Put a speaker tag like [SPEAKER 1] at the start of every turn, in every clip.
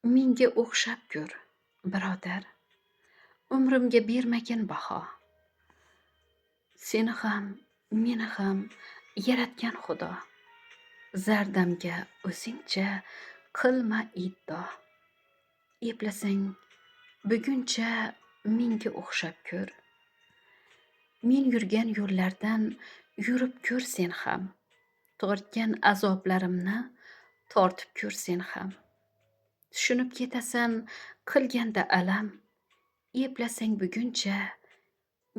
[SPEAKER 1] Menga o'xshab ko'r, birodar, umrimga bermagin baho. Seni ham, meni ham yaratgan Xudo. Zardamga o'zingcha qilma iddo. Eplasang buguncha menga o'xshab ko'r. Men yurgan yo'llardan yurib ko'r sen ham. Tortgan azoblarimni tortib ko'r sen ham. Tushunib ketasan qilganda alam. Eplasang buguncha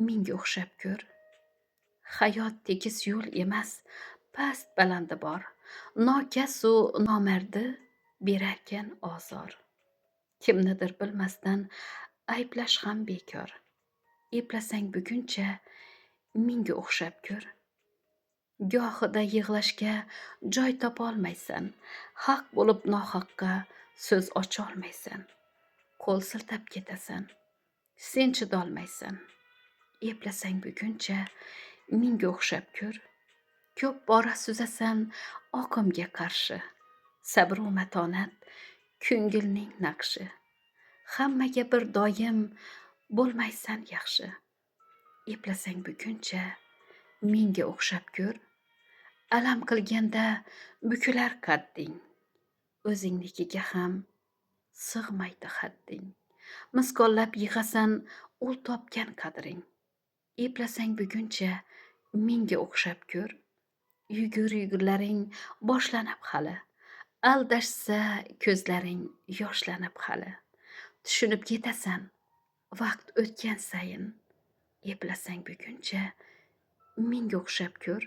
[SPEAKER 1] menga o'xshab ko'r. Hayot tekis yo'l emas, past balandi bor. Nokasu nomardi berarkan ozor. Kimnidir bilmasdan ayblash ham bekor. Eplasang buguncha menga o'xshab ko'r. Gohida yig'lashga joy topolmaysan. Haq bo'lib nohaqqa so'z ocholmaysan. Qo'l siltab ketasan. Sen chidolmaysan. Eplasang buguncha menga o'xshab ko'r. Ko'p bora suzasan oqimga qarshi. Sabr-u matonat ko'ngilning naqshi. Hammaga bir doim bo'lmaysan yaxshi. Eplasang buguncha menga o'xshab ko'r. Alam qilganda bukilar qadding. O'zingnikiga ham sig'maydi hadding. Misqollab yig'asan ul topgan qadring. Eplasang buguncha menga o'xshab ko'r. Yugur-yugurlaring boshlanib hali. Aldashsa ko'zlaring yoshlanib hali. Tushunib ketasan vaqt o'tgan sayin. Eplasang buguncha menga o'xshab ko'r.